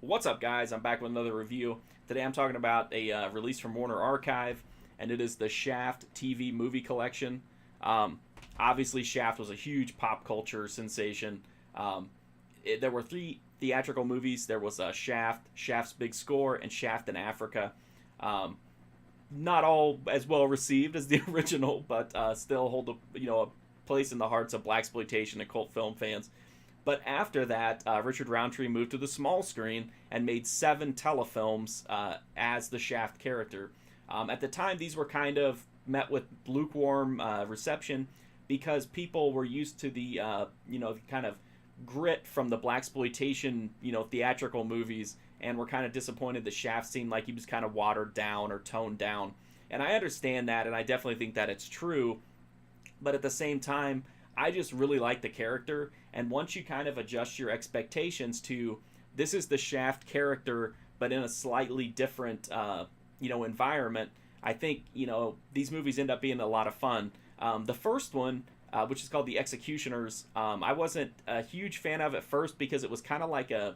What's up, guys? I'm back with another review. Today I'm talking about a release from Warner Archive, and it is the Shaft TV movie collection. Um, Obviously, Shaft was a huge pop culture sensation. There were three theatrical movies. There was Shaft, Shaft's Big Score, and Shaft in Africa. Um, Not all as well received as the original, but still hold a place in the hearts of blaxploitation and cult film fans. But after that, Richard Roundtree moved to the small screen and made 7 telefilms as the Shaft character. At the time, these were kind of met with lukewarm reception because people were used to the kind of grit from the blaxploitation theatrical movies, and were kind of disappointed the Shaft seemed like he was kind of watered down or toned down. And I understand that, and I definitely think that it's true. But at the same time, I just really like the character, and once you kind of adjust your expectations to this is the Shaft character, but in a slightly different environment, I think these movies end up being a lot of fun. The first one, which is called The Executioners, I wasn't a huge fan of at first because it was kind of like a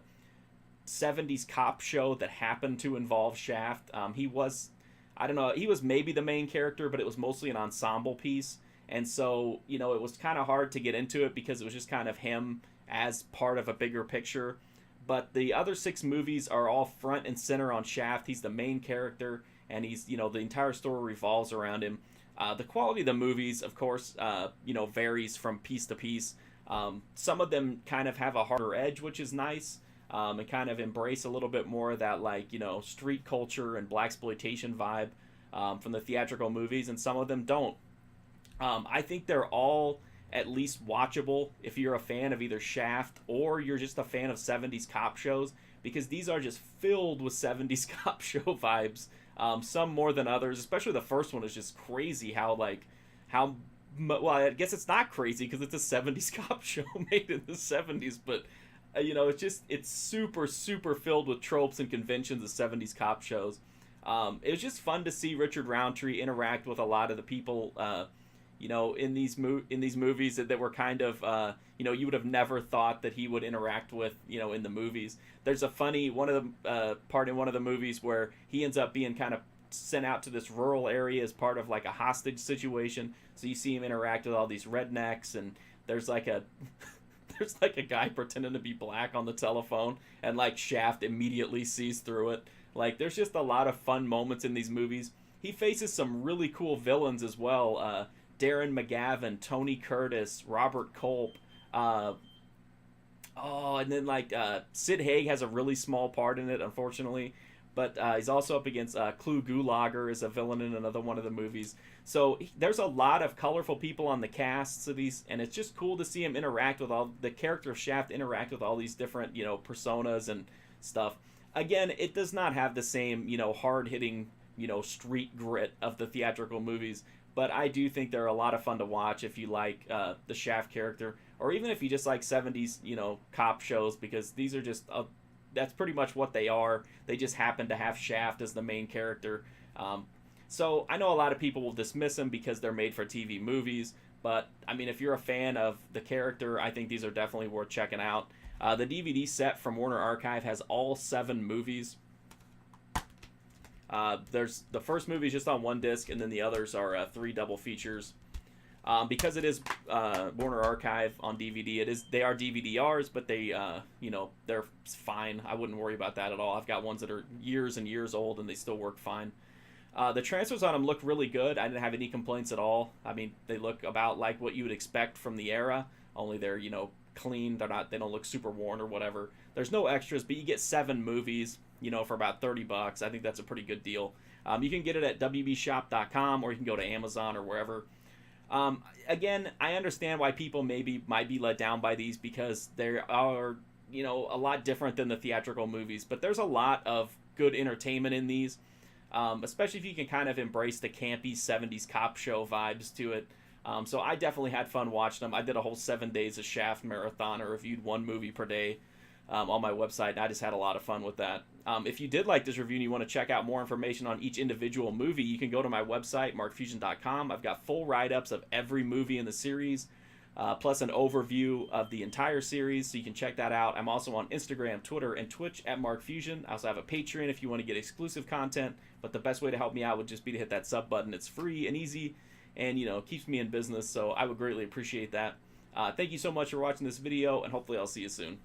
70s cop show that happened to involve Shaft. He was, I don't know, he was maybe the main character, but it was mostly an ensemble piece. And so, it was kind of hard to get into it because it was just kind of him as part of a bigger picture. But the other 6 movies are all front and center on Shaft. He's the main character, and he's, the entire story revolves around him. The quality of the movies, of course, varies from piece to piece. Some of them kind of have a harder edge, which is nice, and kind of embrace a little bit more of that, street culture and blaxploitation vibe from the theatrical movies, and some of them don't. I think they're all at least watchable if you're a fan of either Shaft or you're just a fan of 70s cop shows, because these are just filled with 70s cop show vibes. Some more than others, especially the first one is just crazy well, I guess it's not crazy because it's a 70s cop show made in the 70s, but it's super, super filled with tropes and conventions of 70s cop shows. It was just fun to see Richard Roundtree interact with a lot of the people in these movies that were kind of you would have never thought that he would interact with in the movies. There's a funny one of the part in one of the movies where he ends up being kind of sent out to this rural area as part of like a hostage situation. So you see him interact with all these rednecks, and there's like a there's like a guy pretending to be black on the telephone, and like Shaft immediately sees through it. Like, there's just a lot of fun moments in these movies. He faces some really cool villains as well. Darren McGavin, Tony Curtis, Robert Culp. And then Sid Haig has a really small part in it, unfortunately. But he's also up against Clu Gulager as a villain in another one of the movies. So there's a lot of colorful people on the casts of these, and it's just cool to see him interact with all the character of Shaft interact with all these different personas and stuff. Again, it does not have the same hard hitting street grit of the theatrical movies. But I do think they're a lot of fun to watch if you like the Shaft character, or even if you just like 70s, cop shows, because these are just, that's pretty much what they are. They just happen to have Shaft as the main character. So I know a lot of people will dismiss them because they're made for TV movies, but I mean, if you're a fan of the character, I think these are definitely worth checking out. The DVD set from Warner Archive has all 7 movies. There's the first movie is just on one disc, and then the others are 3 double features. Because it is Warner Archive on DVD, they are DVD-Rs, but they're fine. I wouldn't worry about that at all. I've got ones that are years and years old, and they still work fine. The transfers on them look really good. I didn't have any complaints at all. I mean, they look about like what you would expect from the era, only they're clean. They don't look super worn or whatever. There's no extras, but you get 7 movies for about $30. I think that's a pretty good deal. You can get it at wbshop.com, or you can go to Amazon or wherever. Again, I understand why people might be let down by these, because they are a lot different than the theatrical movies, but there's a lot of good entertainment in these, especially if you can kind of embrace the campy 70s cop show vibes to it. So I definitely had fun watching them. I did a whole 7 days of Shaft marathon. I reviewed 1 movie per day on my website, and I just had a lot of fun with that. If you did like this review and you want to check out more information on each individual movie, you can go to my website, markfusion.com. I've got full write-ups of every movie in the series. plus an overview of the entire series, so you can check that out. I'm also on Instagram, Twitter, and Twitch at MarkFusion. I also have a Patreon if you want to get exclusive content, but the best way to help me out would just be to hit that sub button. It's free and easy, and keeps me in business, so I would greatly appreciate that. Thank you so much for watching this video, and hopefully I'll see you soon.